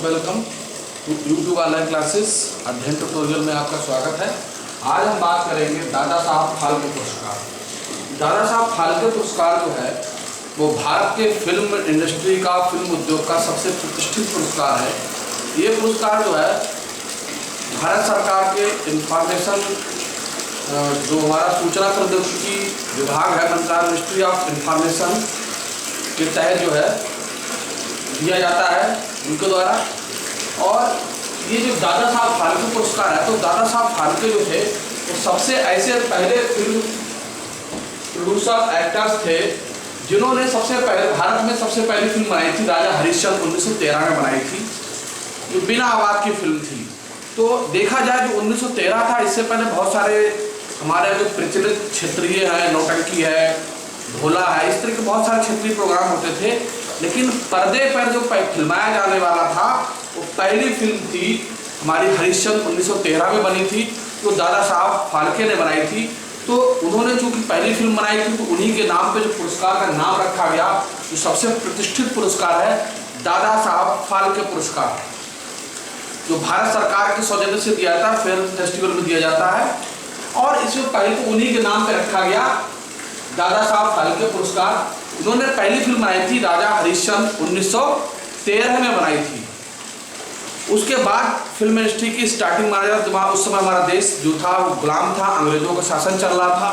Most welcome to YouTube online classes. Adhyayan tutorial में आपका स्वागत है। आज हम बात करेंगे दादा साहब फाल्के पुरस्कार। दादा साहब फाल्के पुरस्कार जो है वो भारत के फिल्म इंडस्ट्री का, फिल्म उद्योग का सबसे प्रतिष्ठित पुरस्कार है। ये पुरस्कार जो है भारत सरकार के इंफॉर्मेशन जो हमारा सूचना प्रौद्योगिकी विभाग है, मंत्रालय मिनिस्ट्री ऑफ इंफॉर्मेशन के तहत जो है दिया जाता है उनके द्वारा। और ये जो दादा साहब फाल्के पुरस्कार है, तो दादा साहब फाल्के जो थे वो सबसे ऐसे पहले फिल्म प्रोड्यूसर एक्टर्स थे जिन्होंने सबसे पहले भारत में सबसे पहली फिल्म बनाई थी। राजा हरिश्चंद्र 1913 में बनाई थी, जो बिना आवाज़ की फिल्म थी। तो देखा जाए जो 1913 था, इससे पहले बहुत सारे हमारे जो प्रचलित क्षेत्रीय है, नौटंकी है, ढोला है, इस तरह के बहुत सारे क्षेत्रीय प्रोग्राम होते थे। लेकिन पर्दे पर जो फिल्माया जाने वाला था वो पहली फिल्म थी हमारी हरिश्चंद्र 1913 में बनी थी, जो दादा साहब फाल्के ने बनाई थी। तो उन्होंने चूँकि पहली फिल्म बनाई थी तो उन्हीं के नाम पे जो पुरस्कार का नाम रखा गया, जो सबसे प्रतिष्ठित पुरस्कार है दादा साहब फाल्के पुरस्कार, जो भारत सरकार के सौजन्य से दिया जाता है, फिल्म फेस्टिवल में दिया जाता है। और इसमें पहले तो उन्हीं के नाम पे रखा गया दादा साहब फाल्के पुरस्कार। उन्होंने पहली फिल्म बनाई थी राजा हरिश्चंद्र 1913 में बनाई थी। उसके बाद फिल्म इंडस्ट्री की स्टार्टिंग माना जाता, उस समय हमारा देश जो था वो गुलाम था, अंग्रेजों का शासन चल रहा था,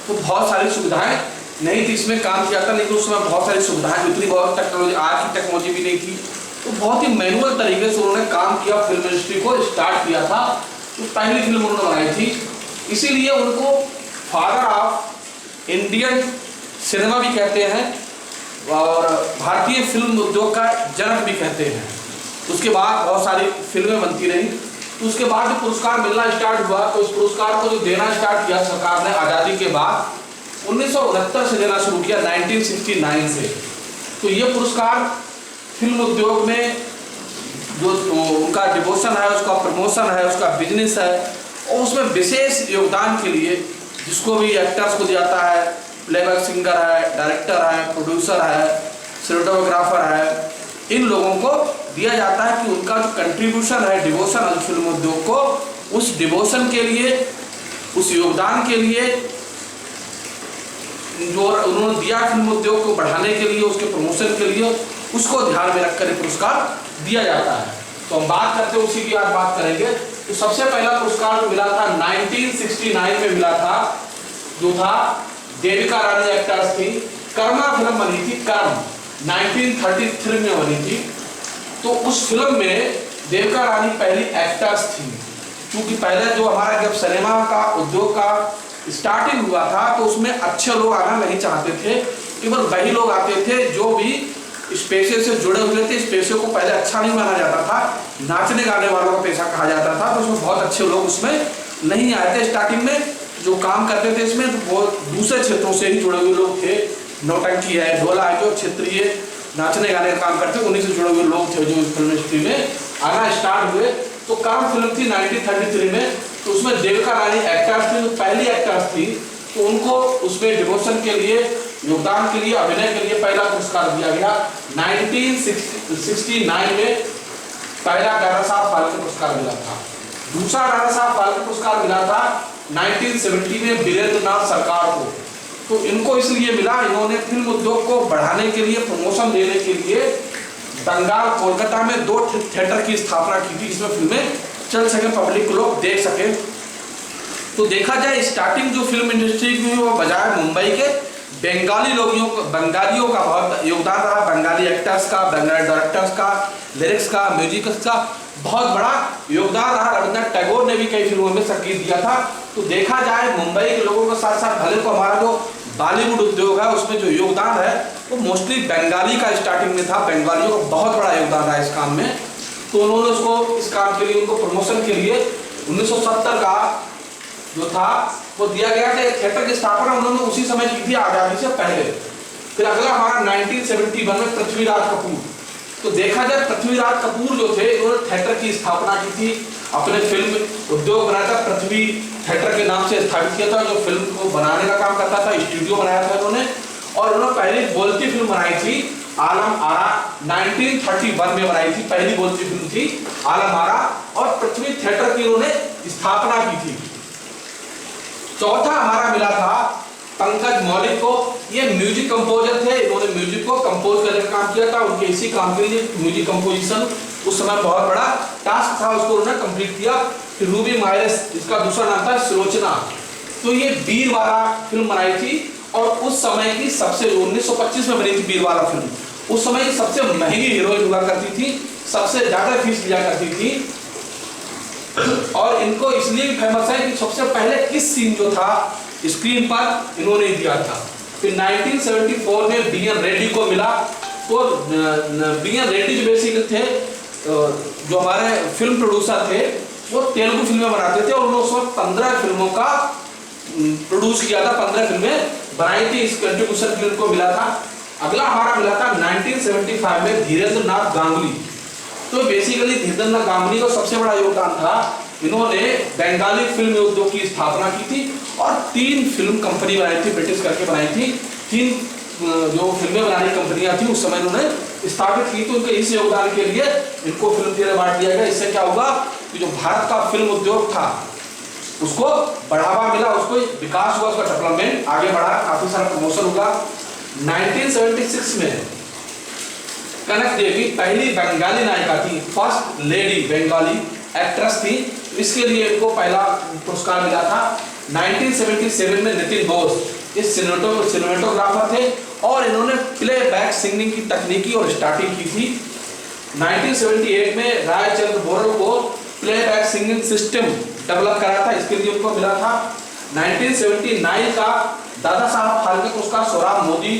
तो बहुत सारी सुविधाएं नहीं थी, इसमें काम किया था। लेकिन उस समय बहुत सारी सुविधाएं, इतनी बहुत टेक्नोलॉजी, आज की टेक्नोलॉजी भी नहीं थी, तो बहुत ही मैनुअल तरीके से उन्होंने काम किया, फिल्म इंडस्ट्री को स्टार्ट किया था। तो पहली फिल्म उन्होंने बनाई थी, इसीलिए उनको फादर ऑफ इंडियन सिनेमा भी कहते हैं और भारतीय फिल्म उद्योग का जनक भी कहते हैं। उसके बाद बहुत सारी फिल्में बनती रही। तो उसके बाद जो पुरस्कार मिलना स्टार्ट हुआ, तो इस पुरस्कार को जो देना स्टार्ट किया सरकार ने आज़ादी के बाद 1969 से देना शुरू किया, 1969 से। तो ये पुरस्कार फिल्म उद्योग में जो उनका डिवोशन है, उसका प्रमोशन है, उसका बिजनेस है, और उसमें विशेष योगदान के लिए जिसको भी एक्टर्स को दिया जाता है, प्लेबैक सिंगर है, डायरेक्टर है, प्रोड्यूसर है, सिनेमेटोग्राफर है, इन लोगों को दिया जाता है कि उनका जो कंट्रीब्यूशन है, डिवोशन है फिल्म उद्योग को, उस डिवोशन के लिए, उस योगदान के लिए जो उन्होंने दिया फिल्म उद्योग को बढ़ाने के लिए, उसके प्रमोशन के लिए, उसको ध्यान में रखकर पुरस्कार दिया जाता है। तो हम बात करते हैं उसी की आज बात करेंगे। तो सबसे पहला पुरस्कार मिला था 1969 में मिला था, जो था देविका रानी एक्टर्स थी। कर्मा फिल्म बनी थी, कर्म 1933 में बनी थी। तो उस फिल्म में देविका रानी पहली एक्टर्स थी, क्योंकि पहले जो हमारा जब सिनेमा का उद्योग का स्टार्टिंग हुआ था तो उसमें अच्छे लोग आना नहीं चाहते थे, केवल वही लोग आते थे जो भी इस पेशे से जुड़े हुए थे। इस पेशे को पहले अच्छा नहीं माना जाता था, नाचने गाने वालों का पेशा कहा जाता था, तो उसमें बहुत अच्छे लोग उसमें नहीं आए थे। स्टार्टिंग में जो काम करते थे इसमें तो वो दूसरे क्षेत्रों से ही जुड़े हुए लोग थे, नौटंकी है, ढोला है, जो क्षेत्रीय नाचने गाने का काम करते उन्हीं से जुड़े हुए लोग थे जो फिल्म इंडस्ट्री में आना स्टार्ट हुए। तो कर्म फिल्म थी 1933 में, तो उसमें देविका रानी एक्टर्स थी, जो पहली एक्टर्स थी। तो उनको उसमें डिवोशन के लिए, योगदान के लिए, अभिनय के लिए पहला पुरस्कार दिया गया। 1969 में पहला दादा साहब फाल्के पुरस्कार मिला था। दूसरा दादा साहब फाल्के पुरस्कार मिला था 1970 में वीरेंद्र नाथ सरकार को। तो इनको इसलिए मिला, इन्होंने फिल्म उद्योग को बढ़ाने के लिए, प्रमोशन देने के लिए बंगाल, कोलकाता में 2 थिएटर की स्थापना की थी, जिसमें फिल्में चल सके, पब्लिक को लोग देख सके। तो देखा जाए स्टार्टिंग जो फिल्म इंडस्ट्री की वो बजाय मुंबई के बंगालियों का बहुत योगदान रहा। बंगाली एक्टर्स का, बंगाली डायरेक्टर्स का, लिरिक्स का, म्यूजिक का बहुत बड़ा योगदान रहा। रविंद्रनाथ टैगोर ने भी कई फिल्मों में संगीत दिया था। तो देखा जाए मुंबई के लोगों के साथ साथ भले को हमारा जो बॉलीवुड उद्योग है उसमें जो योगदान है वो मोस्टली बंगाली का स्टार्टिंग में था। बंगालियों का बहुत बड़ा योगदान रहा इस काम में। तो उन्होंने उसको इस काम के लिए, उनको प्रमोशन के लिए 1970 का जो था वो दिया गया था। थिएटर की स्थापना उन्होंने उसी समय की थी, आजादी से पहले। फिर अगला हमारा 1971 में पृथ्वीराज कपूर। तो देखा जाए पृथ्वीराज कपूर जो थे, उन्होंने थिएटर की स्थापना की थी, अपने फिल्म उद्योग बनाया था, पृथ्वी थिएटर के नाम से स्थापित किया था, जो फिल्म को बनाने का काम करता था, स्टूडियो बनाया था उन्होंने। और उन्होंने पहली बोलती फिल्म बनाई थी आलम आरा 1931 में बनाई थी, पहली बोलती फिल्म थी आलम आरा, और पृथ्वी थिएटर की उन्होंने स्थापना की थी। चौथा हमारा मिला था पंकज मौलिक को। ये म्यूजिक कंपोजर थे, इन्होंने म्यूजिक को कंपोज करने का काम किया था। उनके इसी काम के लिए म्यूजिक कंपोजिशन उस समय बहुत बड़ा टास्क था, उसको उन्होंने कंप्लीट किया। फिर रूबी मायरस, इसका दूसरा नाम था सुलोचना, तो ये वीरवाला फिल्म बनाई थी, और उस समय की सबसे 1925 में बनी थी वीरवाला फिल्म। उस समय की सबसे महंगी हीरोइन हुआ करती थी, सबसे ज्यादा फीस लिया करती थी, और इनको इसलिए भी फेमस है कि सबसे पहले किस सीन जो था स्क्रीन पर इन्होंने दिया था। फिर 1974 में बी एन रेड्डी को मिला। तो बी एन रेड्डी जो बेसिकली थे, जो हमारे फिल्म प्रोड्यूसर थे, वो तेलुगु फिल्में बनाते थे, और उन्होंने उस वक्त 15 फिल्मों का प्रोड्यूस किया था, 15 फिल्में बनाई थी। इस कंट्रीब्यूशन के लिए उनको मिला था। अगला हमारा मिला था 1975 में धीरेन्द्र नाथ गांगुली। तो बेसिकली धीरेन्द्र नाथ गांगुली का सबसे बड़ा योगदान था, इन्होंने बंगाली फिल्म उद्योग की स्थापना की थी, और 3 फिल्म कंपनी बनाई थी, ब्रिटिश करके बनाई थी। 3 जो फिल्में बनाने की कंपनियां थी उस समय इन्होंने स्थापित की। तो उनके इस योगदान के लिए इनको फिल्म फेयर अवार्ड दिया गया। इससे क्या होगा कि जो भारत का फिल्म उद्योग था उसको बढ़ावा मिला, उसको विकास हुआ, उसका डेवलपमेंट आगे बढ़ा, काफी सारा प्रमोशन हुआ। 1976 में कनक देवी पहली बंगाली नायिका थी, फर्स्ट लेडी बंगाली एक्ट्रेस थी, इसके लिए इनको पहला पुरस्कार मिला था। 1977 में नितिन बोस इस सिनेमेटोग्राफर थे, और इन्होंने प्लेबैक सिंगिंग की तकनीकी और स्टार्टिंग की थी। 1978 में रायचंद्र बोरल को प्लेबैक सिंगिंग सिस्टम डेवलप करा था, इसके लिए उनको मिला था। 1979 का दादा साहब फाल्के पुरस्कार सोहराब मोदी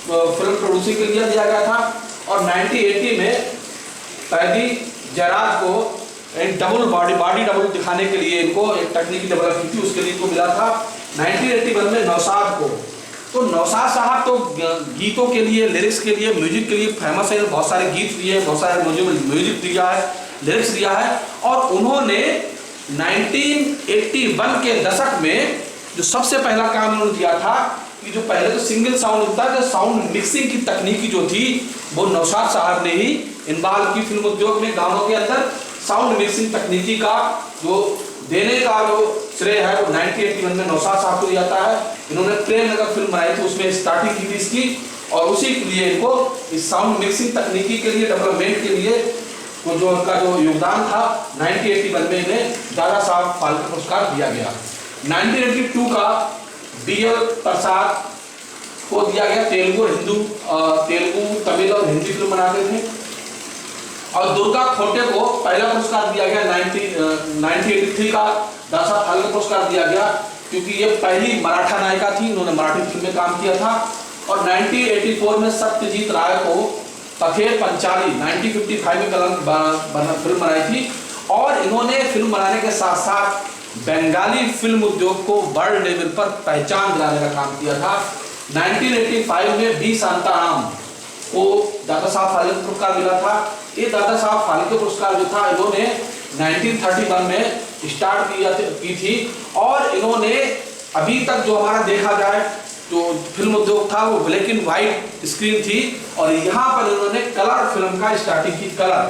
फिल्म प्रोड्यूसिंग के लिए दिया गया था, और 1980 में पैदी जयराज को एक बॉडी डबल दिखाने के लिए इनको एक तकनीकी डेवलप की थी, उसके लिए इनको मिला था। 1981 में नौशाद को, तो नौशाद साहब तो गीतों के लिए, लिरिक्स के लिए, म्यूजिक के लिए फेमस है, बहुत सारे गीत दिए, बहुत सारे म्यूजिक दिया है, लिरिक्स दिया है, और उन्होंने 1981 के दशक में जो सबसे पहला काम उन्होंने दिया था कि जो पहले तो सिंगल साउंड होता है, जो साउंड मिक्सिंग की तकनीकी जो थी वो नौशाद साहब ने ही इन्वॉल्व की फिल्म उद्योग में। गानों के अंदर साउंड मिक्सिंग तकनीकी का जो देने का जो श्रेय है वो 1981 में नौशाद साहब को दिया जाता है। इन्होंने प्रेम नगर फिल्म बनाई थी, उसमें स्टार्टिंग की थी इसकी, और उसी के लिए इनको इस साउंड मिक्सिंग तकनीकी के लिए, डेवलपमेंट के लिए वो जो उनका जो योगदान था 1981 में इन्हें दादा साहब फाल्के पुरस्कार दिया गया। 1982 का DL प्रसाद को दिया गया, तेलुगु, तमिल और हिंदी फिल्म बनाते थे। और दुर्गा खोटे को पहला पुरस्कार दिया गया 1983 का दादा साहब फाल्के पुरस्कार दिया गया, क्योंकि ये पहली मराठा नायिका थी, इन्होंने मराठी फिल्म में काम किया था। और 1984 में सत्यजीत राय को पथेर पंचाली 1955 में फिल्म बनाई थी, और इन्होंने फिल्म बनाने के साथ साथ बंगाली फिल्म उद्योग को वर्ल्ड लेवल पर पहचान दिलाने का काम किया था। 1985 में बी शांताराम को दादा साहब फाल्के पुरस्कार मिला था। ये दादा साहब फाल्के पुरस्कार जो था इन्होंने 1931 में स्टार्ट की थी, और इन्होंने अभी तक जो हमारा देखा जाए जो फिल्म उद्योग था वो ब्लैक एंड व्हाइट स्क्रीन थी, और यहाँ पर इन्होंने कलर फिल्म का स्टार्टिंग की, कलर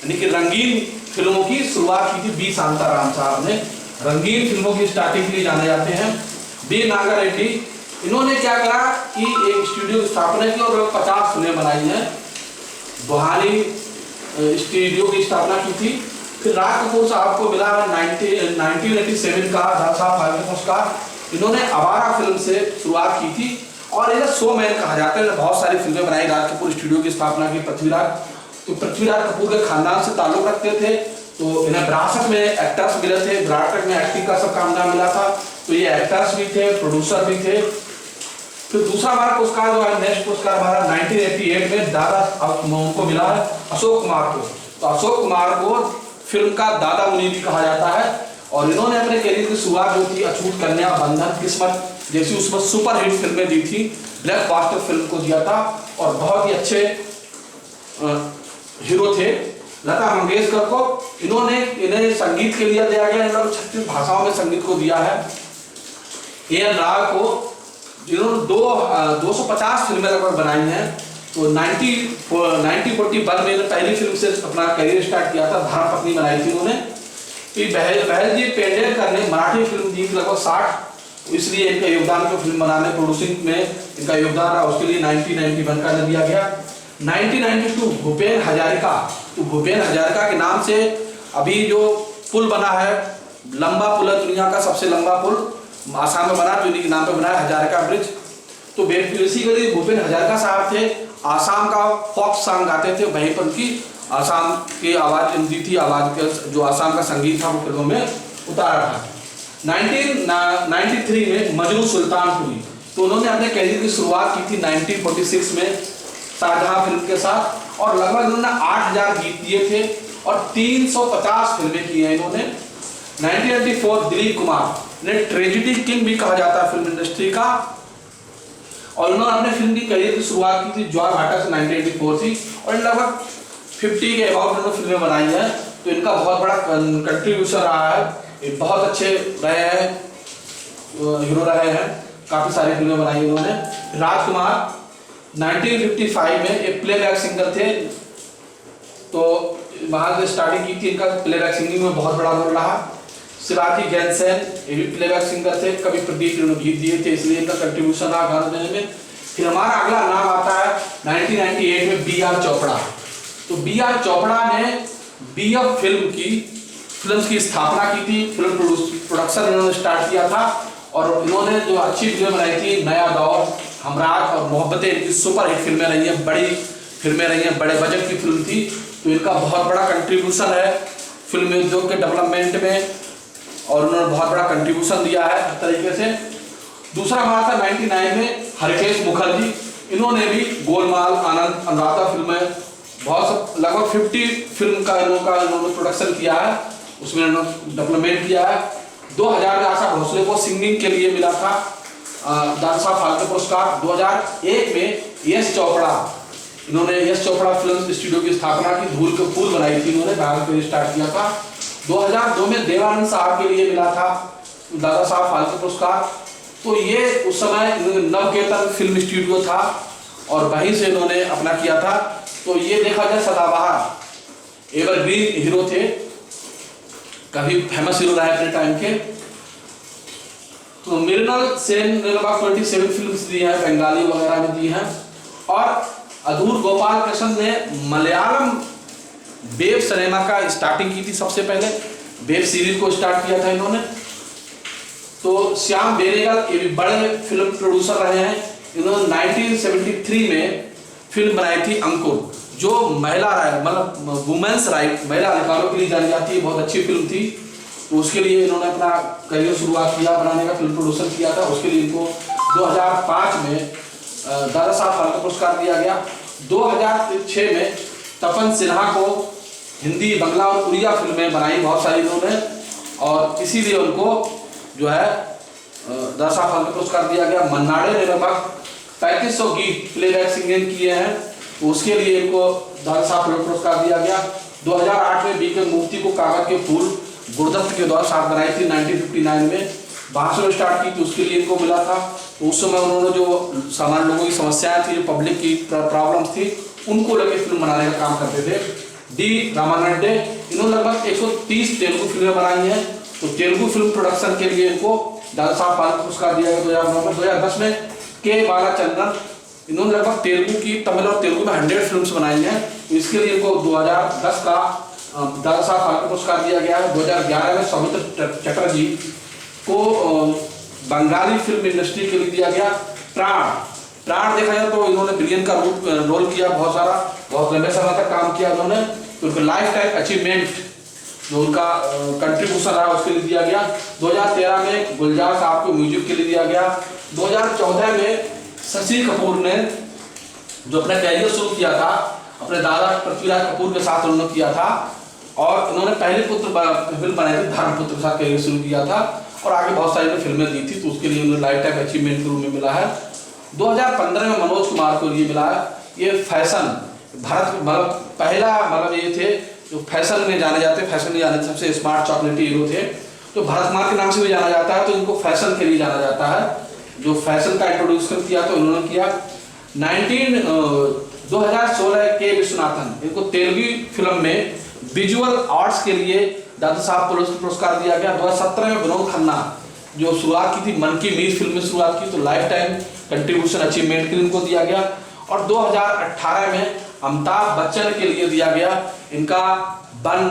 यानी कि रंगीन फिल्मों की शुरुआत की थी। बी शांताराम साहब ने रंगीन फिल्मों की स्टार्टिंग के लिए जाने जाते हैं। बी नागा रेड्डी, इन्होंने क्या करा कि एक स्टूडियो की स्थापना की और 50 फिल्में बनाई हैं। बुहानी स्टूडियो की स्थापना की थी। फिर राज कपूर साहब को मिला 1987 का दादा साहब फाल्के पुरस्कार। इन्होंने आवारा फिल्म से शुरुआत की थी, और इन्हें शोमैन कहा जाता है। बहुत सारी फिल्में बनाई, राज कपूर स्टूडियो की स्थापना की। पृथ्वीराज, तो पृथ्वीराज कपूर के खानदान से ताल्लुक रखते थे, तो इन्हें विरासत में एक्टर्स मिले थे, विरासत में एक्टिंग का सब काम नाम मिला था, तो ये एक्टर्स भी थे, प्रोड्यूसर भी थे। फिर दूसरा हमारा पुरस्कार जो है, नेक्स्ट पुरस्कार हमारा 1988 में दादा को मिला है अशोक कुमार को। तो अशोक कुमार को फिल्म का दादा मुनि भी कहा जाता है, और इन्होंने अपने करियर की शुरुआत जो थी अछूत कन्या, बंधन, किस्मत जैसी उसमें सुपरहिट फिल्में दी थी, ब्लॉकबस्टर फिल्म को दिया था, और बहुत ही अच्छे हीरो थे। लता मंगेशकर को इन्हें संगीत के लिए दिया गया, इन्होंने 36 भाषाओं में संगीत को दिया है। A.N. राव को जिन्होंने 250 फिल्में लगभग बनाई हैं, तो 1941 में पहली फिल्म से अपना करियर स्टार्ट किया था, धर्मपत्नी बनाई थी उन्होंने। फिर बहल जी पेंडेलकर ने मराठी फिल्म दी लगभग 60, इसलिए इनका योगदान को फिल्म बनाने प्रोड्यूसिंग में इनका योगदान रहा, उसके लिए 1991 का दिया गया। 1992 भूपेन हजारिका, तो भूपेन हजारिका के नाम से अभी जो पुल बना है, लंबा पुल है, दुनिया का सबसे लंबा पुल आसाम में बना, जो इनके नाम पे बना है, हजारिका ब्रिज। तो बेसिकली भूपेन हजारिका साहब थे, आसाम का फॉक सॉन्ग गाते थे, वहीं पर उनकी आसाम की आवाज़ दी थी, आवाज़ के जो आसाम का संगीत था वो फिल्मों में उतारा था। 1993 में मजनू सुल्तानपुरी, तो उन्होंने अपने करियर की शुरुआत की थी 1946 में शाहजहां फिल्म के साथ, और लगभग उन्होंने 8000 गीत दिए थे और 350 फिल्में की हैं इन्होंने। 1994 दिलीप कुमार ने ट्रेजेडी किंग भी कहा जाता है फिल्म इंडस्ट्री का, और उन्होंने अपने फिल्म की करियर की शुरुआत की थी ज्वार भाटा से 1984 थी, और लगभग 50 के अबाउट उन्होंने फिल्में बनाई हैं। तो इनका बहुत बड़ा कंट्रीब्यूशन रहा है, ये बहुत अच्छे रहे हैं, हीरो रहे हैं, काफ़ी सारी फिल्में बनाई उन्होंने। राजकुमार 1955 में एक प्लेबैक सिंगर थे, तो वहाँ से स्टार्टिंग की थी, इनका प्लेबैक सिंगिंग में बहुत बड़ा रोल रहा। शिवाजी जैनसेन ये भी प्लेबैक सिंगर थे, कभी प्रदीप ने गीत दिए थे, इसलिए इनका कंट्रीब्यूशन रहा गाना देने में। फिर हमारा अगला नाम आता है 1998 में बी.आर. चोपड़ा। तो बी.आर. चोपड़ा ने बीएफ फिल्म की स्थापना की थी, फिल्म प्रोडक्शन इन्होंने स्टार्ट किया था, और इन्होंने जो अच्छी फिल्में बनाई थी, नया दौर, हमराज और मोहब्बतें, इनकी सुपर हिट फिल्में रही हैं, बड़ी फिल्में रही हैं, बड़े बजट की फिल्म थी। तो इनका बहुत बड़ा कंट्रीब्यूशन है फिल्म उद्योग के डेवलपमेंट में, और उन्होंने बहुत बड़ा कंट्रीब्यूशन दिया है हर तरीके से। दूसरा हमारा था 99 में हरकेश मुखर्जी, इन्होंने भी गोलमाल, आनंद, अनुराधा फिल्में, बहुत लगभग 50 फिल्म का इन्होंने प्रोडक्शन किया है, उसमें इन्होंने डेवलपमेंट किया है। 2000 में आशा भोसले को सिंगिंग के लिए मिला था दादा साहब फाल्के पुरस्कार। 2001 में यश चोपड़ा, इन्होंने यश चोपड़ा फिल्म स्टूडियो की स्थापना की, धूल के फूल बनाई थी इन्होंने, भारत में स्टार्ट किया था। 2002 में देवानंद साहब के लिए मिला था दादा साहब फाल्के पुरस्कार। तो ये उस समय नवकेतन फिल्म स्टूडियो था, और वहीं से इन्होंने अपना किया था। तो ये देखा जाए सदाबहार एवरग्रीन हीरो थे, काफी फेमस हीरो रहे अपने टाइम के। तो मृणाल सेन ने लगभग 27 फिल्म्स दी हैं, बंगाली वगैरह में दी हैं, और अधूर गोपाल कृष्ण ने मलयालम वेब सिनेमा का स्टार्टिंग की थी, सबसे पहले वेब सीरीज को स्टार्ट किया था इन्होंने। तो श्याम बेनेगल ये भी बड़े फिल्म प्रोड्यूसर रहे हैं, इन्होंने 1973 में फिल्म बनाई थी अंकुर, जो महिला मतलब वुमेन्स राइट, महिला अधिकारों के लिए जानी जाती है, बहुत अच्छी फिल्म थी। तो उसके लिए इन्होंने अपना करियर शुरुआत किया, बनाने का फिल्म प्रोड्यूसर किया था। उसके लिए इनको 2005 में दादा साहब फाल्के पुरस्कार दिया गया। 2006 में तपन सिन्हा को हिंदी, बांग्ला और उड़िया फिल्में बनाई बहुत सारी इन्होंने, और इसीलिए उनको जो है दादा साहब फाल्के पुरस्कार दिया गया। मन्नाडे ने लगभग 3500 गीत प्लेबैक सिंगिंग किए हैं, तो उसके लिए इनको दादा साहब फाल्के पुरस्कार दिया गया। 2008 में बीके मूर्ति को कागज के फूल गुरदत्त के द्वारा साथ बनाई थी 1959 में, भाषण स्टार्ट की, तो उसके लिए इनको मिला था। तो उस समय उन्होंने जो सामान्य लोगों की समस्याएं थी, जो पब्लिक की प्रॉब्लम्स थी, उनको लेकर फिल्म बनाने का काम करते थे। डी रामानंडे, इन्होंने लगभग 130 तेलुगु फिल्में बनाई हैं। तो तेलुगु फिल्म प्रोडक्शन के लिए इनको दादा साहब फाल्के पुरस्कार दिया गया 2009 में। 2010 में के बालाचंद्रन, इन्होंने लगभग तेलुगु की, तमिल और तेलुगु में 100 फिल्म्स बनाई हैं, तो इसके लिए इनको 2010 का दादा साहब फाल्के पुरस्कार दिया गया है। 2011 में सौमित्र चटर्जी को बंगाली फिल्म इंडस्ट्री के लिए दिया गया। प्राण देखा जाए तो इन्होंने विलियन का रोल किया, बहुत लंबे समय तक काम किया उन्होंने। तो उनका लाइफ टाइम अचीवमेंट जो उनका कंट्रीब्यूशन रहा उसके लिए दिया गया। 2013 में गुलजार साहब को म्यूजिक के लिए दिया गया। 2014 में शशि कपूर ने जो अपना कैरियर शुरू किया था अपने दादा पृथ्वीराज कपूर के साथ उन्होंने किया था, और इन्होंने पहले फिल्म बनाई थी धर्मपुत्र के साथ कैरियर शुरू किया था, और आगे बहुत सारी फिल्में दी थी, तो उसके लिए उन्हें लाइफ टाइम अचीवमेंट के रूप में मिला है। 2015 में मनोज कुमार को ये मिला है, ये फैशन भारत मतलब पहला मतलब ये थे जो फैशन में जाने जाते, फैशन में जाने सबसे स्मार्ट चॉकलेटी हीरो थे, तो भारत कुमार के नाम से भी जाना जाता है, तो इनको फैशन के लिए जाना जाता है। जो फैशन का इंट्रोड्यूस किया तो उन्होंने किया। 2016 के विश्वनाथन, इनको तेलुगु फिल्म में विजुअल आर्ट्स के लिए दादा साहब पुरस्कार दिया गया। 2017 में विनोद खन्ना, जो शुरुआत की थी मन की मीत फिल्म में शुरुआत की, तो लाइफ टाइम कंट्रीब्यूशन अचीवमेंट के लिए इनको दिया गया। और 2018 में अमिताभ बच्चन के लिए दिया गया, इनका वन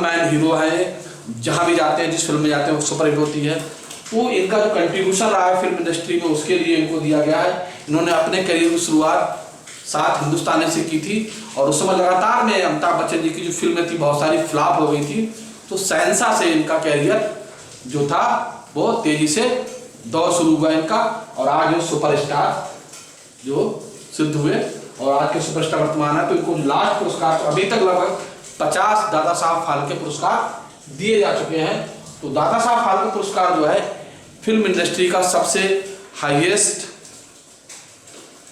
मैन हीरो है, जहाँ भी जाते हैं, जिस फिल्म में जाते हैं वो सुपर हिट होती है। वो इनका जो कंट्रीब्यूशन रहा है फिल्म इंडस्ट्री में, उसके लिए इनको दिया गया है। इन्होंने अपने करियर की शुरुआत 7 हिंदुस्तानी से की थी, और उस समय लगातार में अमिताभ बच्चन जी की जो फिल्में थी बहुत सारी फ्लॉप हो गई थी, तो शहंशाह से इनका कैरियर जो था वो तेजी से दौर शुरू हुआ इनका, और आज वो सुपरस्टार जो सिद्ध हुए और आज के सुपरस्टार वर्तमान है। तो इनको लास्ट पुरस्कार, तो अभी तक लगभग 50 दादा साहब फाल्के पुरस्कार दिए जा चुके हैं। तो दादा साहब फाल्के पुरस्कार जो है फिल्म इंडस्ट्री का सबसे हाईएस्ट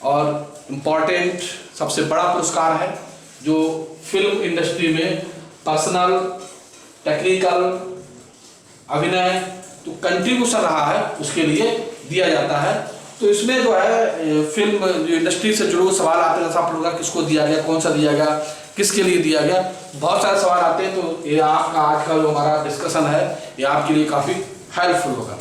और इम्पॉर्टेंट, सबसे बड़ा पुरस्कार है, जो फिल्म इंडस्ट्री में पर्सनल, टेक्निकल, अभिनय तो कंट्रीब्यूशन रहा है उसके लिए दिया जाता है। तो इसमें जो है फिल्म जो इंडस्ट्री से जुड़े हुए सवाल आते हैं, आप लोगों का किसको दिया गया, कौन सा दिया गया, किसके लिए दिया गया, बहुत सारे सवाल आते हैं। तो ये आपका आज का जो हमारा डिस्कशन है ये आपके लिए काफ़ी हेल्पफुल होगा।